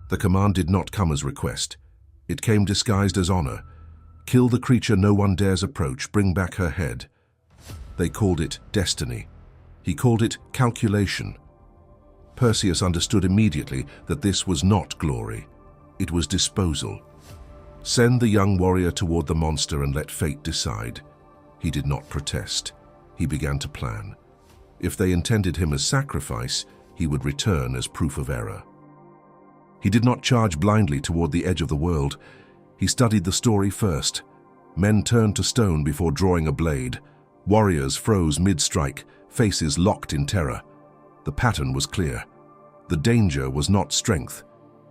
The command did not come as request. It came disguised as honor. Kill the creature no one dares approach, bring back her head. They called it destiny. He called it calculation. Perseus understood immediately that this was not glory. It was disposal. Send the young warrior toward the monster and let fate decide. He did not protest. He began to plan. If they intended him as sacrifice, he would return as proof of error. He did not charge blindly toward the edge of the world. He studied the story first. Men turned to stone before drawing a blade. Warriors froze mid-strike, faces locked in terror. The pattern was clear. The danger was not strength.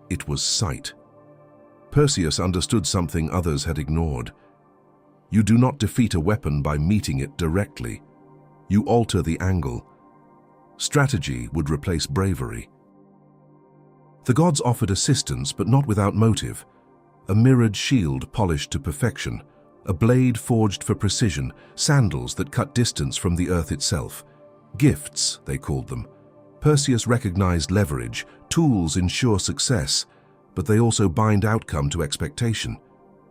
It was sight. Perseus understood something others had ignored. You do not defeat a weapon by meeting it directly. You alter the angle. Strategy would replace bravery. The gods offered assistance, but not without motive. A mirrored shield polished to perfection, a blade forged for precision, sandals that cut distance from the earth itself. Gifts, they called them. Perseus recognized leverage. Tools ensure success, but they also bind outcome to expectation.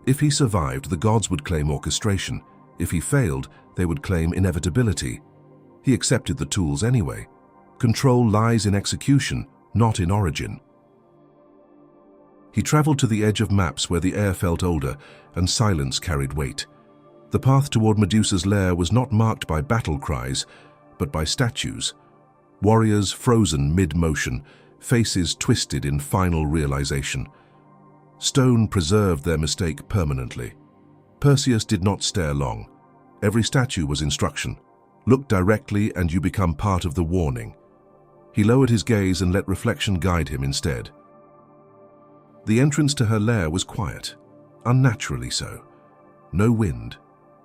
If he survived, the gods would claim orchestration. If he failed, they would claim inevitability. He accepted the tools anyway. Control lies in execution, not in origin. He traveled to the edge of maps where the air felt older and silence carried weight. The path toward Medusa's lair was not marked by battle cries, but by statues. Warriors frozen mid-motion, faces twisted in final realization. Stone preserved their mistake permanently. Perseus did not stare long. Every statue was instruction. Look directly and you become part of the warning. He lowered his gaze and let reflection guide him instead. The entrance to her lair was quiet, unnaturally so. No wind,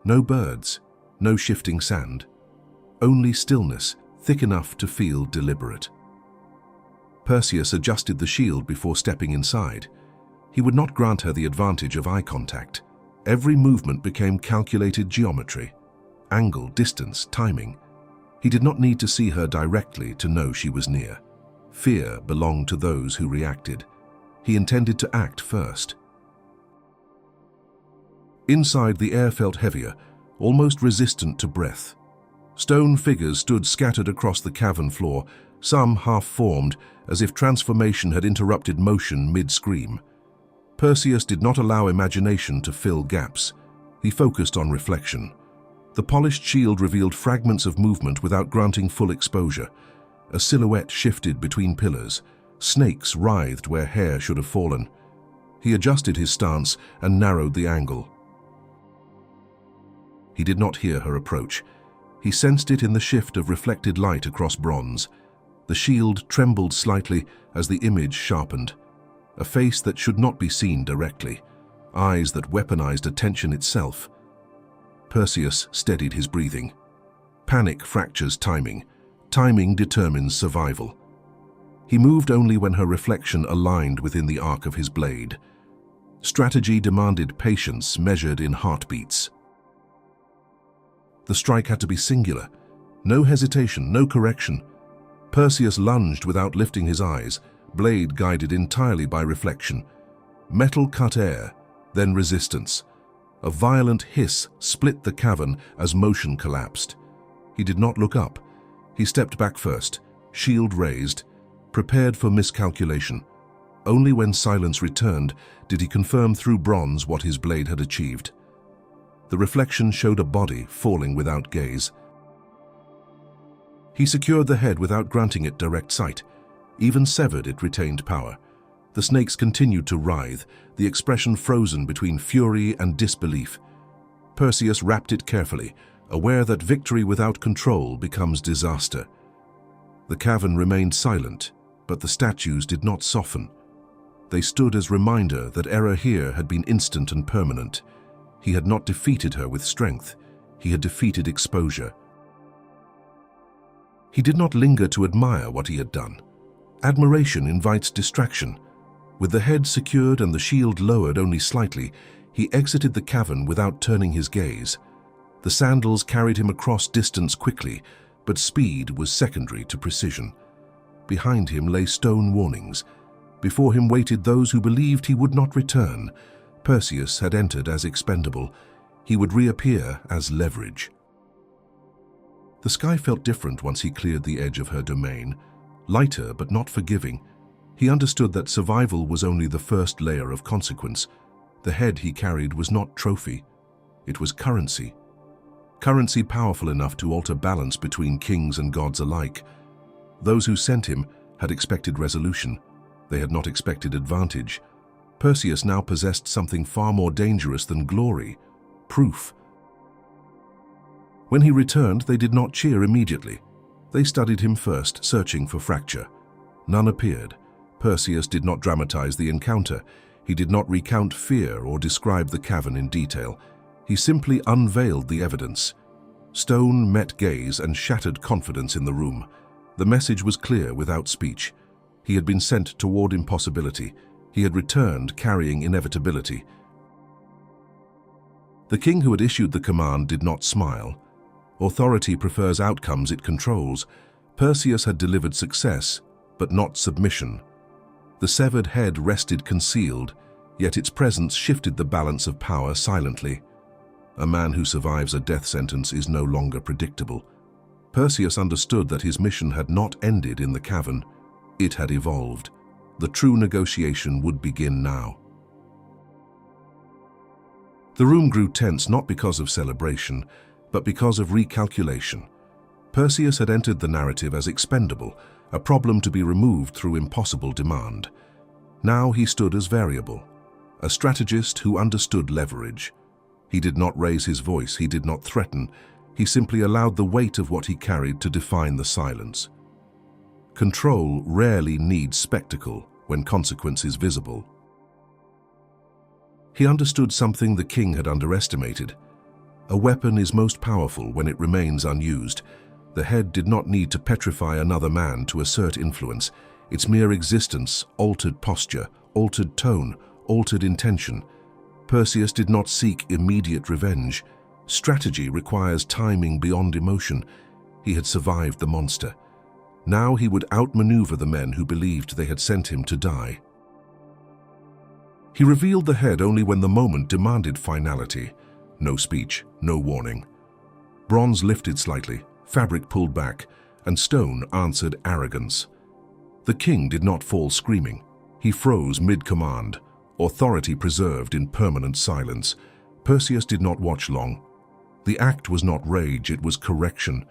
no birds, no shifting sand. Only stillness, thick enough to feel deliberate. Perseus adjusted the shield before stepping inside. He would not grant her the advantage of eye contact. Every movement became calculated geometry. Angle, distance, timing. He did not need to see her directly to know she was near. Fear belonged to those who reacted. He intended to act first. Inside, the air felt heavier, almost resistant to breath. Stone figures stood scattered across the cavern floor, some half-formed, as if transformation had interrupted motion mid-scream. Perseus did not allow imagination to fill gaps. He focused on reflection. The polished shield revealed fragments of movement without granting full exposure. A silhouette shifted between pillars. Snakes writhed where hair should have fallen. He adjusted his stance and narrowed the angle. He did not hear her approach. He sensed it in the shift of reflected light across bronze. The shield trembled slightly as the image sharpened. A face that should not be seen directly. Eyes that weaponized attention itself. Perseus steadied his breathing. Panic fractures timing. Timing determines survival. He moved only when her reflection aligned within the arc of his blade. Strategy demanded patience measured in heartbeats. The strike had to be singular. No hesitation, no correction. Perseus lunged without lifting his eyes, blade guided entirely by reflection. Metal cut air, then resistance. A violent hiss split the cavern as motion collapsed. He did not look up. He stepped back first, shield raised, prepared for miscalculation. Only when silence returned did he confirm through bronze what his blade had achieved. The reflection showed a body falling without gaze. He secured the head without granting it direct sight. Even severed, it retained power. The snakes continued to writhe, the expression frozen between fury and disbelief. Perseus wrapped it carefully, aware that victory without control becomes disaster. The cavern remained silent, but the statues did not soften. They stood as reminder that error here had been instant and permanent. He had not defeated her with strength. He had defeated exposure. He did not linger to admire what he had done. Admiration invites distraction. With the head secured and the shield lowered only slightly, he exited the cavern without turning his gaze. The sandals carried him across distance quickly, but speed was secondary to precision. Behind him lay stone warnings. Before him waited those who believed he would not return. Perseus had entered as expendable. He would reappear as leverage. The sky felt different once he cleared the edge of her domain. Lighter but not forgiving. He understood that survival was only the first layer of consequence. The head he carried was not trophy. It was currency. Currency powerful enough to alter balance between kings and gods alike. Those who sent him had expected resolution. They had not expected advantage. Perseus now possessed something far more dangerous than glory: proof. When he returned, they did not cheer immediately. They studied him first, searching for fracture. None appeared. Perseus did not dramatize the encounter. He did not recount fear or describe the cavern in detail. He simply unveiled the evidence. Stone met gaze and shattered confidence in the room. The message was clear without speech. He had been sent toward impossibility. He had returned carrying inevitability. The king who had issued the command did not smile. Authority prefers outcomes it controls. Perseus had delivered success, but not submission. The severed head rested concealed, yet its presence shifted the balance of power silently. A man who survives a death sentence is no longer predictable. Perseus understood that his mission had not ended in the cavern. It had evolved. The true negotiation would begin now. The room grew tense not because of celebration, but because of recalculation. Perseus had entered the narrative as expendable, a problem to be removed through impossible demand. Now he stood as variable, a strategist who understood leverage. He did not raise his voice, he did not threaten. He simply allowed the weight of what he carried to define the silence. Control rarely needs spectacle when consequence is visible. He understood something the king had underestimated. A weapon is most powerful when it remains unused. The head did not need to petrify another man to assert influence. Its mere existence altered posture, altered tone, altered intention. Perseus did not seek immediate revenge. Strategy requires timing beyond emotion. He had survived the monster. Now he would outmaneuver the men who believed they had sent him to die. He revealed the head only when the moment demanded finality. No speech, no warning. Bronze lifted slightly, fabric pulled back, and stone answered arrogance. The king did not fall screaming. He froze mid-command, authority preserved in permanent silence. Perseus did not watch long. The act was not rage, it was correction.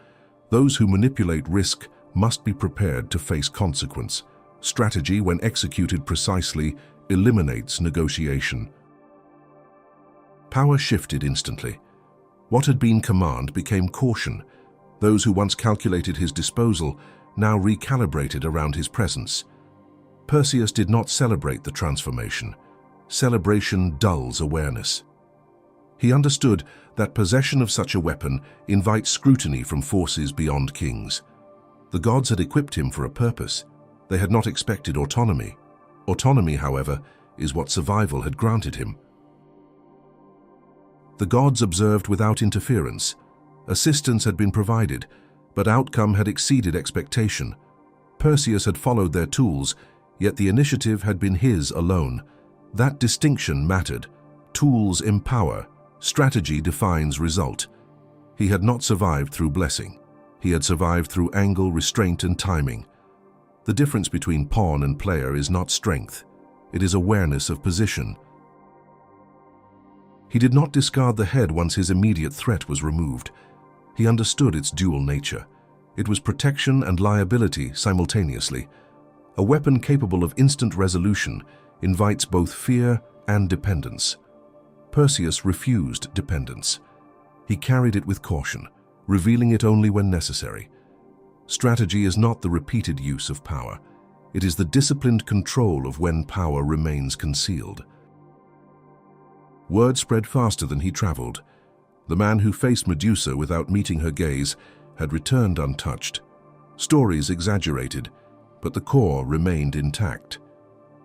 Those who manipulate risk must be prepared to face consequence. Strategy, when executed precisely, eliminates negotiation. Power shifted instantly. What had been command became caution. Those who once calculated his disposal now recalibrated around his presence. Perseus did not celebrate the transformation. Celebration dulls awareness. He understood that possession of such a weapon invites scrutiny from forces beyond kings. The gods had equipped him for a purpose. They had not expected autonomy. Autonomy, however, is what survival had granted him. The gods observed without interference. Assistance had been provided, but outcome had exceeded expectation. Perseus had followed their tools, yet the initiative had been his alone. That distinction mattered. Tools empower. Strategy defines result. He had not survived through blessing. He had survived through angle, restraint, and timing. The difference between pawn and player is not strength. It is awareness of position. He did not discard the head once his immediate threat was removed. He understood its dual nature. It was protection and liability simultaneously. A weapon capable of instant resolution invites both fear and dependence. Perseus refused dependence. He carried it with caution, revealing it only when necessary. Strategy is not the repeated use of power. It is the disciplined control of when power remains concealed. Word spread faster than he traveled. The man who faced Medusa without meeting her gaze had returned untouched. Stories exaggerated, but the core remained intact.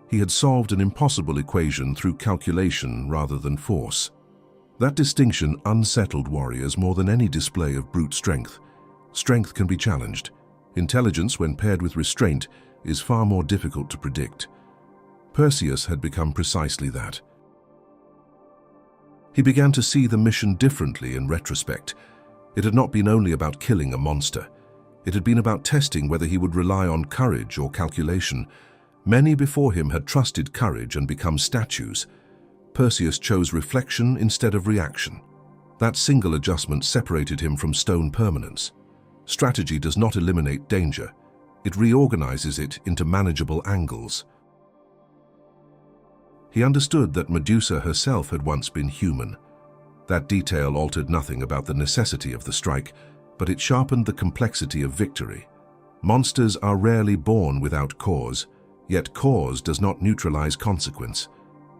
He had solved an impossible equation through calculation rather than force. That distinction unsettled warriors more than any display of brute strength. Strength can be challenged. Intelligence, when paired with restraint, is far more difficult to predict. Perseus had become precisely that. He began to see the mission differently in retrospect. It had not been only about killing a monster. It had been about testing whether he would rely on courage or calculation. Many before him had trusted courage and become statues. Perseus chose reflection instead of reaction. That single adjustment separated him from stone permanence. Strategy does not eliminate danger. It reorganizes it into manageable angles. He understood that Medusa herself had once been human. That detail altered nothing about the necessity of the strike, but it sharpened the complexity of victory. Monsters are rarely born without cause, yet cause does not neutralize consequence.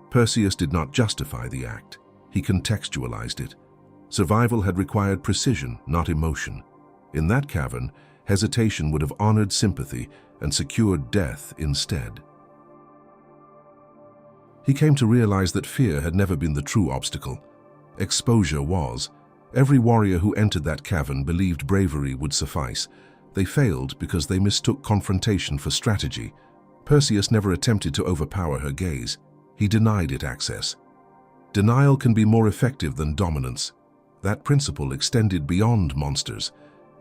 Perseus did not justify the act. He contextualized it. Survival had required precision, not emotion. In that cavern, hesitation would have honored sympathy and secured death instead. He came to realize that fear had never been the true obstacle. Exposure was. Every warrior who entered that cavern believed bravery would suffice. They failed because they mistook confrontation for strategy. Perseus never attempted to overpower her gaze. He denied it access. Denial can be more effective than dominance. That principle extended beyond monsters.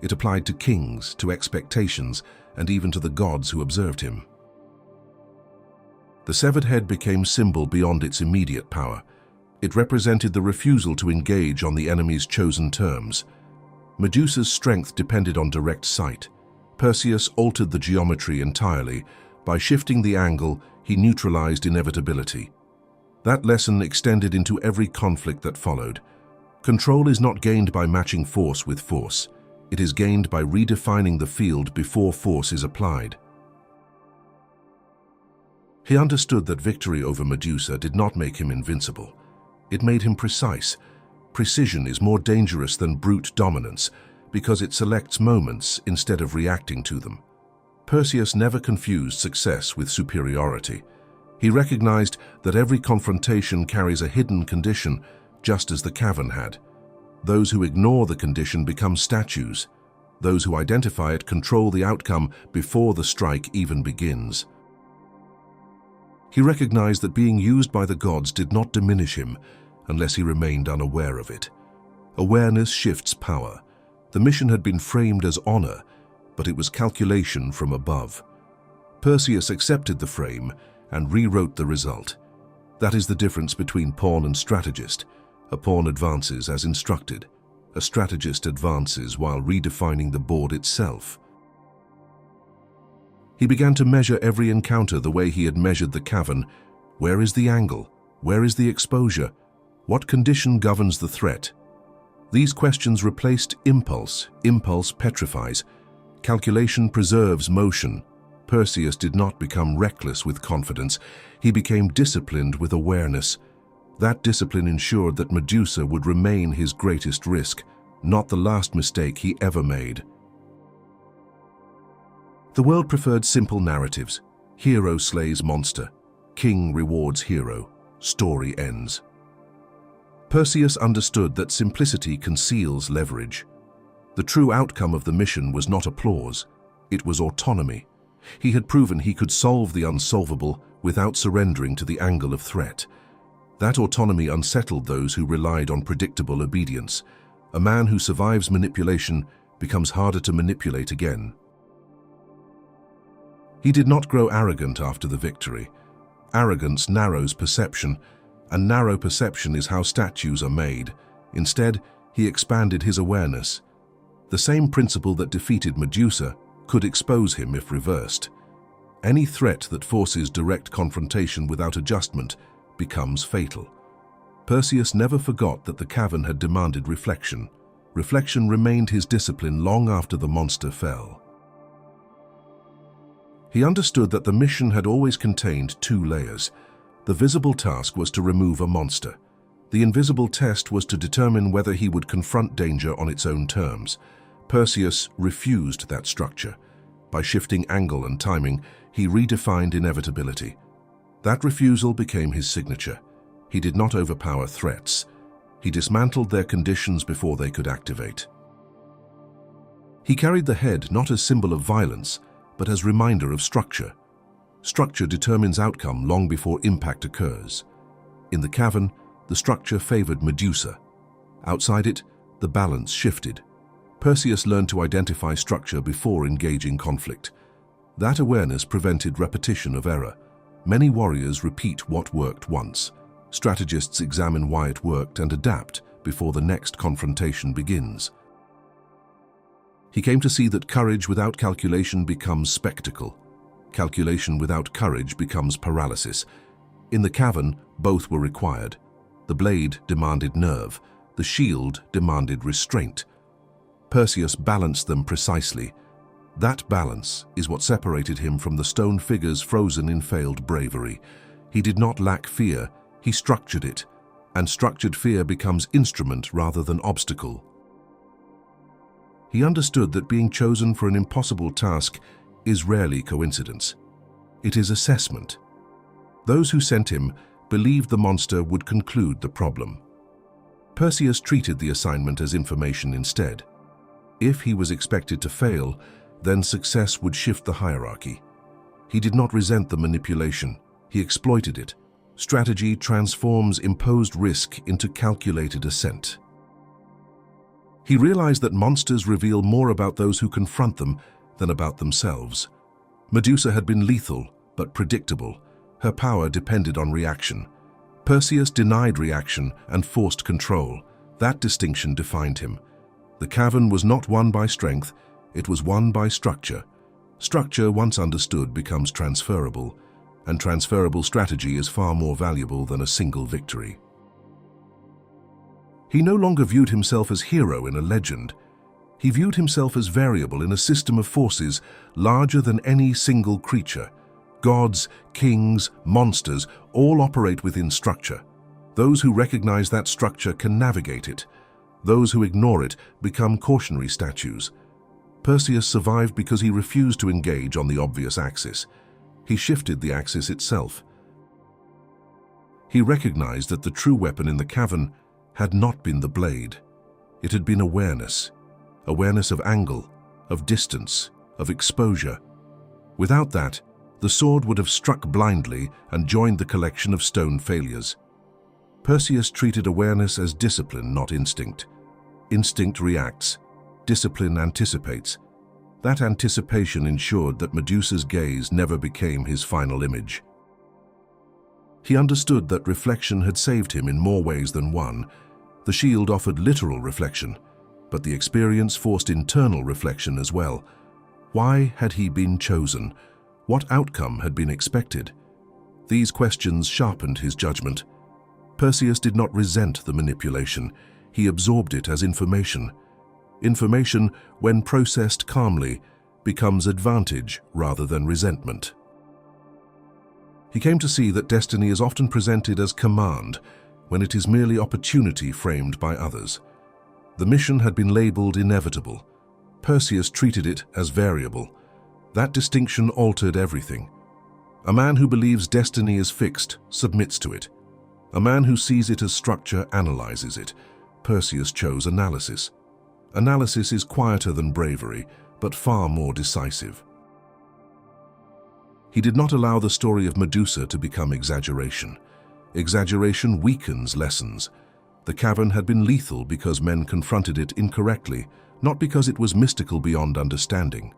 It applied to kings, to expectations, and even to the gods who observed him. The severed head became symbol beyond its immediate power. It represented the refusal to engage on the enemy's chosen terms. Medusa's strength depended on direct sight. Perseus altered the geometry entirely. By shifting the angle, he neutralized inevitability. That lesson extended into every conflict that followed. Control is not gained by matching force with force. It is gained by redefining the field before force is applied. He understood that victory over Medusa did not make him invincible. It made him precise. Precision is more dangerous than brute dominance because it selects moments instead of reacting to them. Perseus never confused success with superiority. He recognized that every confrontation carries a hidden condition, just as the cavern had. Those who ignore the condition become statues. Those who identify it control the outcome before the strike even begins. He recognized that being used by the gods did not diminish him unless he remained unaware of it. Awareness shifts power. The mission had been framed as honor, but it was calculation from above. Perseus accepted the frame and rewrote the result. That is the difference between pawn and strategist. A pawn advances as instructed. A strategist advances while redefining the board itself. He began to measure every encounter the way he had measured the cavern. Where is the angle? Where is the exposure? What condition governs the threat? These questions replaced impulse. Impulse petrifies. Calculation preserves motion. Perseus did not become reckless with confidence. He became disciplined with awareness. That discipline ensured that Medusa would remain his greatest risk, not the last mistake he ever made. The world preferred simple narratives. Hero slays monster. King rewards hero. Story ends. Perseus understood that simplicity conceals leverage. The true outcome of the mission was not applause. It was autonomy. He had proven he could solve the unsolvable without surrendering to the angle of threat. That autonomy unsettled those who relied on predictable obedience. A man who survives manipulation becomes harder to manipulate again. He did not grow arrogant after the victory. Arrogance narrows perception, and narrow perception is how statues are made. Instead, he expanded his awareness. The same principle that defeated Medusa could expose him if reversed. Any threat that forces direct confrontation without adjustment becomes fatal. Perseus never forgot that the cavern had demanded reflection. Reflection remained his discipline long after the monster fell. He understood that the mission had always contained two layers. The visible task was to remove a monster. The invisible test was to determine whether he would confront danger on its own terms. Perseus refused that structure. By shifting angle and timing, he redefined inevitability. That refusal became his signature. He did not overpower threats. He dismantled their conditions before they could activate. He carried the head not as symbol of violence, but as reminder of structure. Structure determines outcome long before impact occurs. In the cavern, the structure favored Medusa. Outside it, the balance shifted. Perseus learned to identify structure before engaging conflict. That awareness prevented repetition of error. Many warriors repeat what worked once. Strategists examine why it worked and adapt before the next confrontation begins. He came to see that courage without calculation becomes spectacle. Calculation without courage becomes paralysis. In the cavern, both were required. The blade demanded nerve. The shield demanded restraint. Perseus balanced them precisely. That balance is what separated him from the stone figures frozen in failed bravery. He did not lack fear, he structured it, and structured fear becomes instrument rather than obstacle. He understood that being chosen for an impossible task is rarely coincidence. It is assessment. Those who sent him believed the monster would conclude the problem. Perseus treated the assignment as information instead. If he was expected to fail, then success would shift the hierarchy. He did not resent the manipulation, he exploited it. Strategy transforms imposed risk into calculated ascent. He realized that monsters reveal more about those who confront them than about themselves. Medusa had been lethal, but predictable. Her power depended on reaction. Perseus denied reaction and forced control. That distinction defined him. The cavern was not won by strength, it was won by structure. Structure, once understood, becomes transferable, and transferable strategy is far more valuable than a single victory. He no longer viewed himself as hero in a legend. He viewed himself as variable in a system of forces larger than any single creature. Gods, kings, monsters all operate within structure. Those who recognize that structure can navigate it. Those who ignore it become cautionary statues. Perseus survived because he refused to engage on the obvious axis. He shifted the axis itself. He recognized that the true weapon in the cavern had not been the blade. It had been awareness. Awareness of angle, of distance, of exposure. Without that, the sword would have struck blindly and joined the collection of stone failures. Perseus treated awareness as discipline, not instinct. Instinct reacts. Discipline anticipates. That anticipation ensured that Medusa's gaze never became his final image. He understood that reflection had saved him in more ways than one. The shield offered literal reflection, but the experience forced internal reflection as well. Why had he been chosen? What outcome had been expected? These questions sharpened his judgment. Perseus did not resent the manipulation. He absorbed it as information. Information, when processed calmly, becomes advantage rather than resentment. He came to see that destiny is often presented as command when it is merely opportunity framed by others. The mission had been labeled inevitable. Perseus treated it as variable. That distinction altered everything. A man who believes destiny is fixed submits to it. A man who sees it as structure analyzes it. Perseus chose analysis. Analysis is quieter than bravery, but far more decisive. He did not allow the story of Medusa to become exaggeration. Exaggeration weakens lessons. The cavern had been lethal because men confronted it incorrectly, not because it was mystical beyond understanding.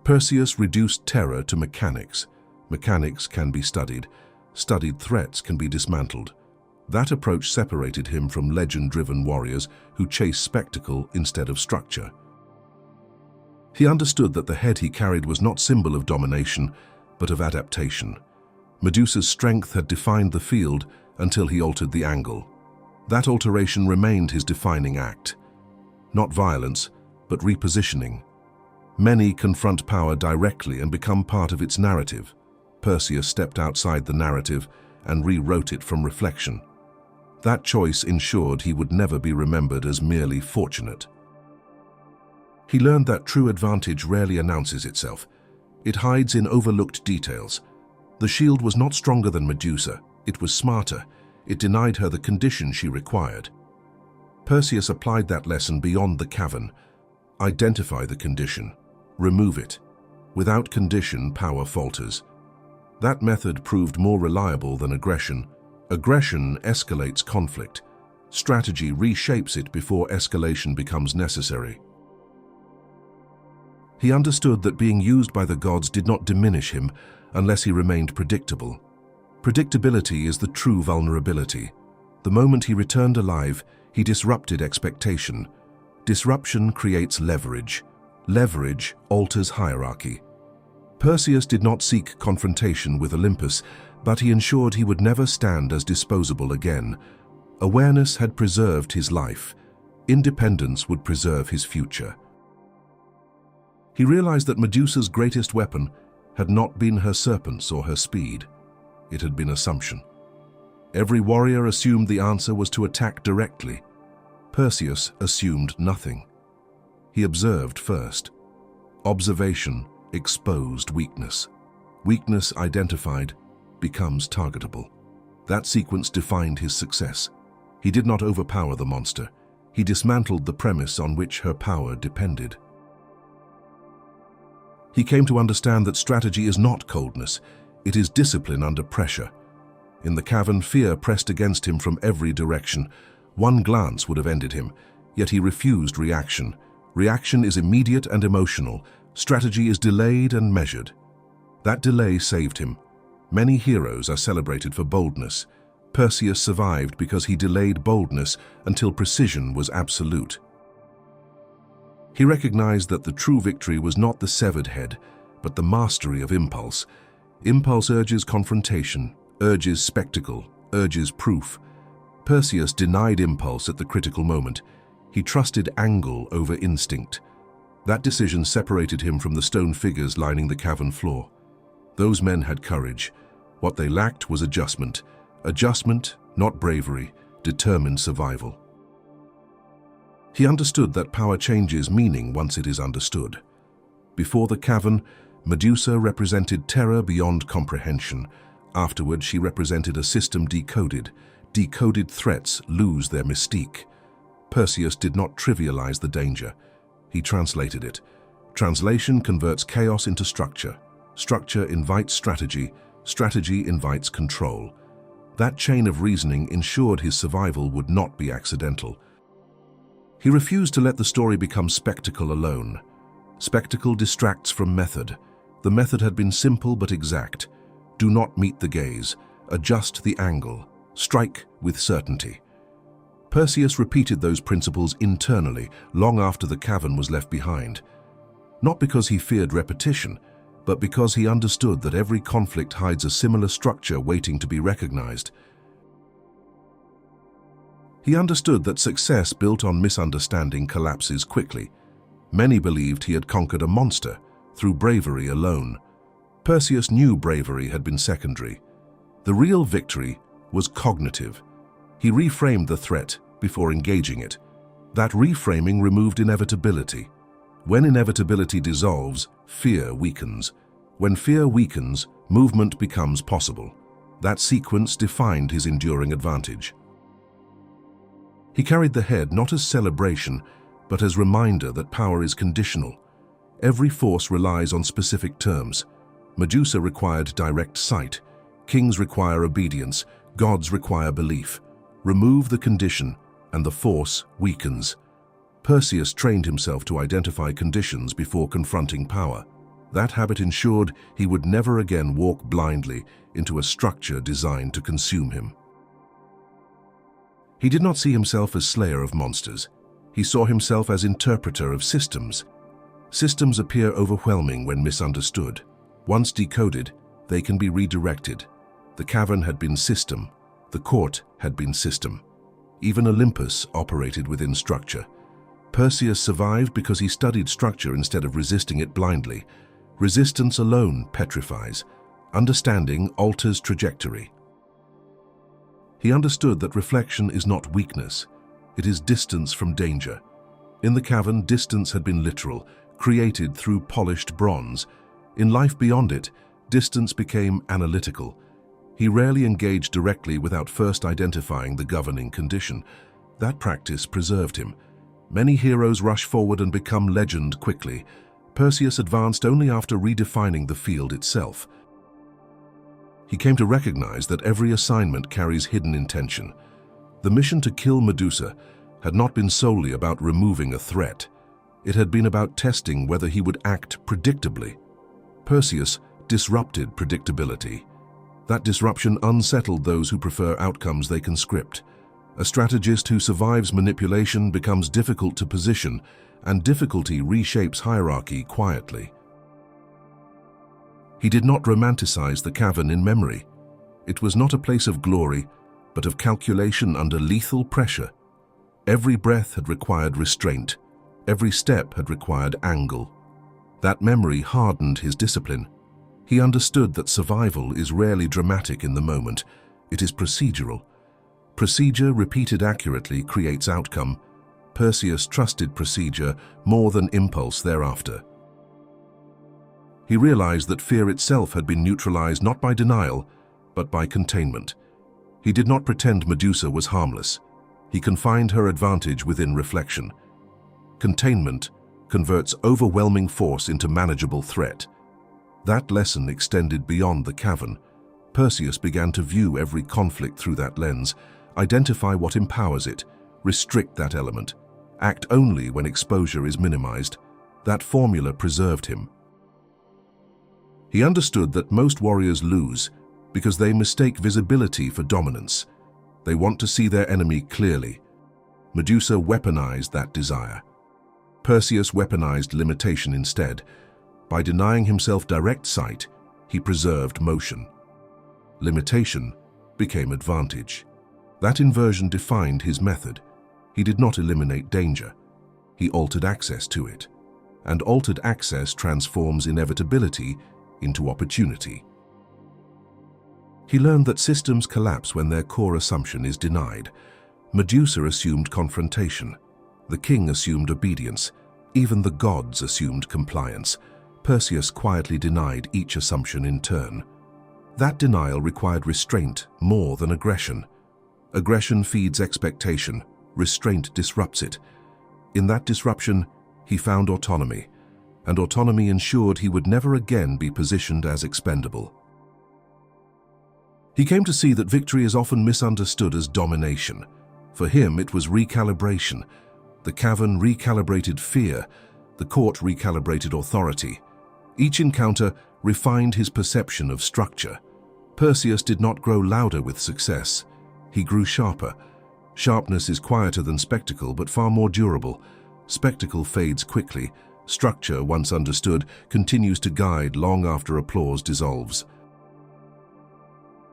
Perseus reduced terror to mechanics. Mechanics can be studied. Studied threats can be dismantled. That approach separated him from legend-driven warriors who chase spectacle instead of structure. He understood that the head he carried was not symbol of domination, but of adaptation. Medusa's strength had defined the field until he altered the angle. That alteration remained his defining act. Not violence, but repositioning. Many confront power directly and become part of its narrative. Perseus stepped outside the narrative and rewrote it from reflection. That choice ensured he would never be remembered as merely fortunate. He learned that true advantage rarely announces itself. It hides in overlooked details. The shield was not stronger than Medusa, it was smarter. It denied her the condition she required. Perseus applied that lesson beyond the cavern. Identify the condition. Remove it. Without condition, power falters. That method proved more reliable than aggression. Aggression escalates conflict. Strategy reshapes it before escalation becomes necessary. He understood that being used by the gods did not diminish him unless he remained predictable. Predictability is the true vulnerability. The moment he returned alive, he disrupted expectation. Disruption creates leverage. Leverage alters hierarchy. Perseus did not seek confrontation with Olympus, but he ensured he would never stand as disposable again. Awareness had preserved his life. Independence would preserve his future. He realized that Medusa's greatest weapon had not been her serpents or her speed. It had been assumption. Every warrior assumed the answer was to attack directly. Perseus assumed nothing. He observed first. Observation exposed weakness. Weakness identified becomes targetable. That sequence defined his success. He did not overpower the monster. He dismantled the premise on which her power depended. He came to understand that strategy is not coldness, it is discipline under pressure. In the cavern, fear pressed against him from every direction. One glance would have ended him, yet he refused reaction. Reaction is immediate and emotional. Strategy is delayed and measured. That delay saved him. Many heroes are celebrated for boldness. Perseus survived because he delayed boldness until precision was absolute. He recognized that the true victory was not the severed head, but the mastery of impulse. Impulse urges confrontation, urges spectacle, urges proof. Perseus denied impulse at the critical moment. He trusted angle over instinct. That decision separated him from the stone figures lining the cavern floor. Those men had courage. What they lacked was adjustment. Adjustment, not bravery, determined survival. He understood that power changes meaning once it is understood. Before the cavern, Medusa represented terror beyond comprehension. Afterward, she represented a system decoded. Decoded threats lose their mystique. Perseus did not trivialize the danger. He translated it. Translation converts chaos into structure. Structure invites strategy. Strategy invites control. That chain of reasoning ensured his survival would not be accidental. He refused to let the story become spectacle alone. Spectacle distracts from method. The method had been simple but exact. Do not meet the gaze. Adjust the angle. Strike with certainty. Perseus repeated those principles internally long after the cavern was left behind. Not because he feared repetition, but because he understood that every conflict hides a similar structure waiting to be recognized. He understood that success built on misunderstanding collapses quickly. Many believed he had conquered a monster through bravery alone. Perseus knew bravery had been secondary. The real victory was cognitive. He reframed the threat before engaging it. That reframing removed inevitability. When inevitability dissolves, fear weakens. When fear weakens, movement becomes possible. That sequence defined his enduring advantage. He carried the head not as celebration, but as reminder that power is conditional. Every force relies on specific terms. Medusa required direct sight. Kings require obedience. Gods require belief. Remove the condition, and the force weakens. Perseus trained himself to identify conditions before confronting power. That habit ensured he would never again walk blindly into a structure designed to consume him. He did not see himself as slayer of monsters. He saw himself as interpreter of systems. Systems appear overwhelming when misunderstood. Once decoded, they can be redirected. The cavern had been system. The court had been system. Even Olympus operated within structure. Perseus survived because he studied structure instead of resisting it blindly. Resistance alone petrifies. Understanding alters trajectory. He understood that reflection is not weakness. It is distance from danger. In the cavern, distance had been literal, created through polished bronze. In life beyond it, distance became analytical. He rarely engaged directly without first identifying the governing condition. That practice preserved him. Many heroes rush forward and become legend quickly. Perseus advanced only after redefining the field itself. He came to recognize that every assignment carries hidden intention. The mission to kill Medusa had not been solely about removing a threat. It had been about testing whether he would act predictably. Perseus disrupted predictability. That disruption unsettled those who prefer outcomes they can script. A strategist who survives manipulation becomes difficult to position, and difficulty reshapes hierarchy quietly. He did not romanticize the cavern in memory. It was not a place of glory, but of calculation under lethal pressure. Every breath had required restraint. Every step had required angle. That memory hardened his discipline. He understood that survival is rarely dramatic in the moment. It is procedural. Procedure repeated accurately creates outcome. Perseus trusted procedure more than impulse thereafter. He realized that fear itself had been neutralized not by denial, but by containment. He did not pretend Medusa was harmless. He confined her advantage within reflection. Containment converts overwhelming force into manageable threat. That lesson extended beyond the cavern. Perseus began to view every conflict through that lens, identify what empowers it, restrict that element, act only when exposure is minimized. That formula preserved him. He understood that most warriors lose because they mistake visibility for dominance. They want to see their enemy clearly. Medusa weaponized that desire. Perseus weaponized limitation instead. By denying himself direct sight, he preserved motion. Limitation became advantage. That inversion defined his method. He did not eliminate danger. He altered access to it. And altered access transforms inevitability into opportunity. He learned that systems collapse when their core assumption is denied. Medusa assumed confrontation. The king assumed obedience. Even the gods assumed compliance. Perseus quietly denied each assumption in turn. That denial required restraint more than aggression. Aggression feeds expectation. Restraint disrupts it. In that disruption, he found autonomy, and autonomy ensured he would never again be positioned as expendable. He came to see that victory is often misunderstood as domination. For him, it was recalibration. The cavern recalibrated fear. The court recalibrated authority. Each encounter refined his perception of structure. Perseus did not grow louder with success. He grew sharper. Sharpness is quieter than spectacle, but far more durable. Spectacle fades quickly. Structure, once understood, continues to guide long after applause dissolves.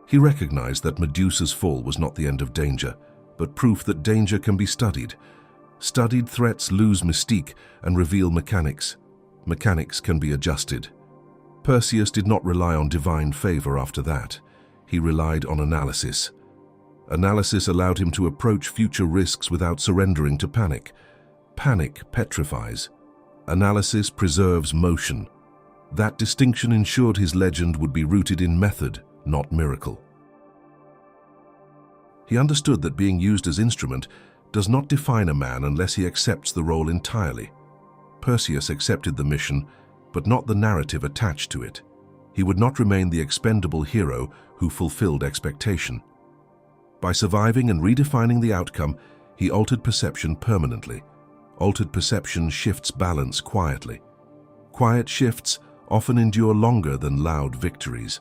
He recognized that Medusa's fall was not the end of danger, but proof that danger can be studied. Studied threats lose mystique and reveal mechanics. Mechanics can be adjusted. Perseus did not rely on divine favor after that. He relied on analysis. Analysis allowed him to approach future risks without surrendering to panic. Panic petrifies. Analysis preserves motion. That distinction ensured his legend would be rooted in method, not miracle. He understood that being used as instrument does not define a man unless he accepts the role entirely. Perseus accepted the mission, but not the narrative attached to it. He would not remain the expendable hero who fulfilled expectation. By surviving and redefining the outcome, he altered perception permanently. Altered perception shifts balance quietly. Quiet shifts often endure longer than loud victories.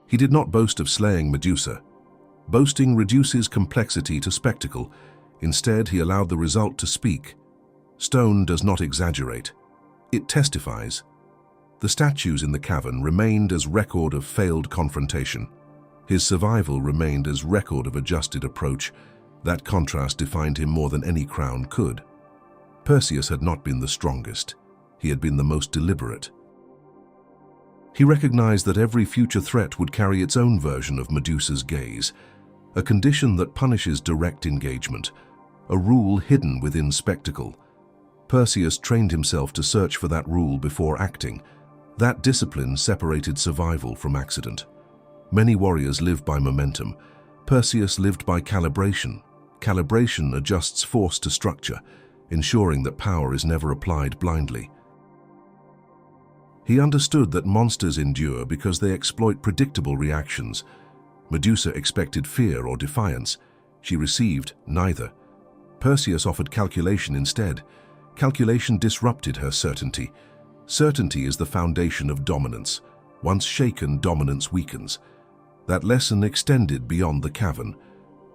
He did not boast of slaying Medusa. Boasting reduces complexity to spectacle. Instead, he allowed the result to speak. Stone does not exaggerate. It testifies. The statues in the cavern remained as record of failed confrontation. His survival remained as record of adjusted approach. That contrast defined him more than any crown could. Perseus had not been the strongest. He had been the most deliberate. He recognized that every future threat would carry its own version of Medusa's gaze, a condition that punishes direct engagement, a rule hidden within spectacle. Perseus trained himself to search for that rule before acting. That discipline separated survival from accident. Many warriors live by momentum. Perseus lived by calibration. Calibration adjusts force to structure, ensuring that power is never applied blindly. He understood that monsters endure because they exploit predictable reactions. Medusa expected fear or defiance. She received neither. Perseus offered calculation instead. Calculation disrupted her certainty. Certainty is the foundation of dominance. Once shaken, dominance weakens. That lesson extended beyond the cavern.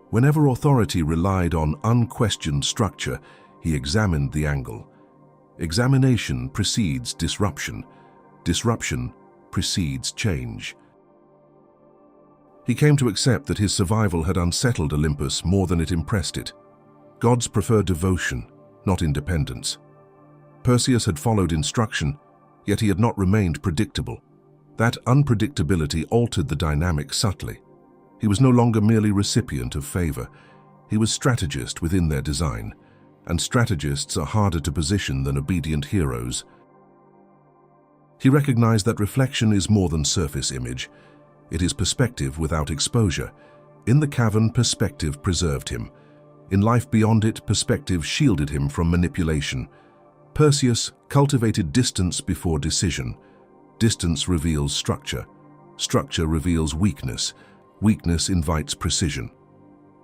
Whenever authority relied on unquestioned structure, he examined the angle. Examination precedes disruption. Disruption precedes change. He came to accept that his survival had unsettled Olympus more than it impressed it. Gods prefer devotion, not independence. Perseus had followed instruction, yet he had not remained predictable. That unpredictability altered the dynamic subtly. He was no longer merely recipient of favor. He was strategist within their design, and strategists are harder to position than obedient heroes. He recognized that reflection is more than surface image. It is perspective without exposure. In the cavern, perspective preserved him. In life beyond it, perspective shielded him from manipulation. Perseus cultivated distance before decision. Distance reveals structure. Structure reveals weakness. Weakness invites precision.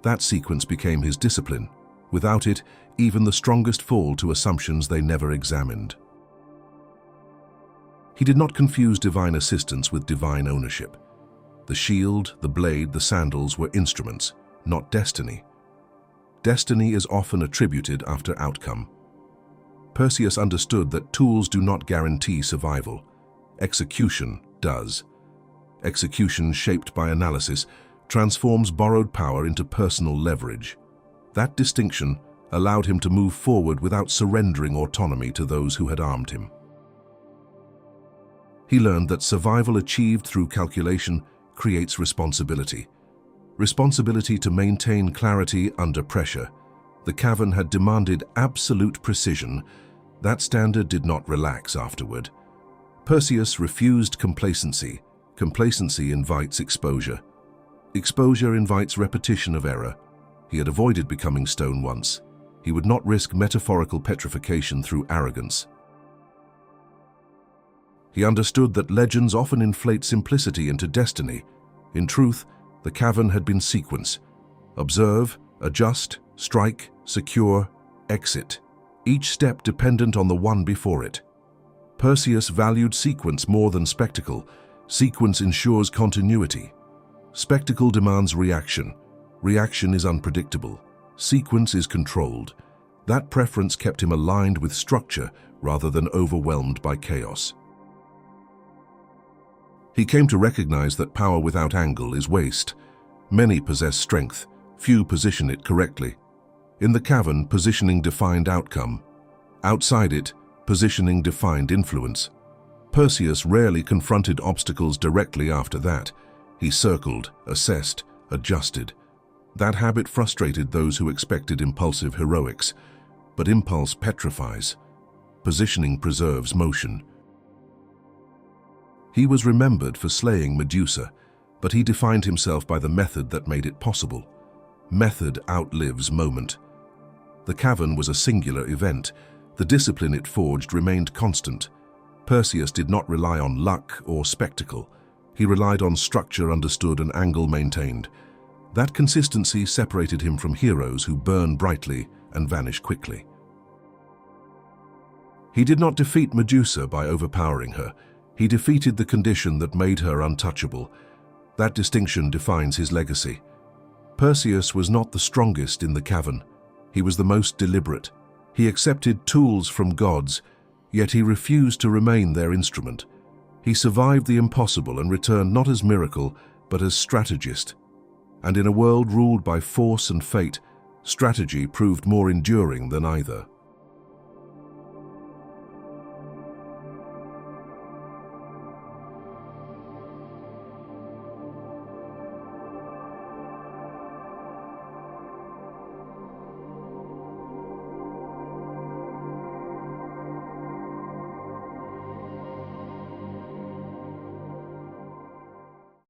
That sequence became his discipline. Without it, even the strongest fall to assumptions they never examined. He did not confuse divine assistance with divine ownership. The shield, the blade, the sandals were instruments, not destiny. Destiny is often attributed after outcome. Perseus understood that tools do not guarantee survival. Execution does. Execution, shaped by analysis, transforms borrowed power into personal leverage. That distinction allowed him to move forward without surrendering autonomy to those who had armed him. He learned that survival achieved through calculation creates responsibility. Responsibility to maintain clarity under pressure. The cavern had demanded absolute precision. That standard did not relax afterward. Perseus refused complacency. Complacency invites exposure. Exposure invites repetition of error. He had avoided becoming stone once. He would not risk metaphorical petrification through arrogance. He understood that legends often inflate simplicity into destiny. In truth, the cavern had been sequence. Observe, adjust, strike, secure, exit. Each step dependent on the one before it. Perseus valued sequence more than spectacle. Sequence ensures continuity. Spectacle demands reaction. Reaction is unpredictable. Sequence is controlled. That preference kept him aligned with structure rather than overwhelmed by chaos. He came to recognize that power without angle is waste. Many possess strength, few position it correctly. In the cavern, positioning defined outcome. Outside it, positioning defined influence. Perseus rarely confronted obstacles directly after that. He circled, assessed, adjusted. That habit frustrated those who expected impulsive heroics. But impulse petrifies. Positioning preserves motion. He was remembered for slaying Medusa, but he defined himself by the method that made it possible. Method outlives moment. The cavern was a singular event. The discipline it forged remained constant. Perseus did not rely on luck or spectacle. He relied on structure understood and angle maintained. That consistency separated him from heroes who burn brightly and vanish quickly. He did not defeat Medusa by overpowering her. He defeated the condition that made her untouchable. That distinction defines his legacy. Perseus was not the strongest in the cavern. He was the most deliberate. He accepted tools from gods, yet he refused to remain their instrument. He survived the impossible and returned not as miracle, but as strategist. And in a world ruled by force and fate, strategy proved more enduring than either.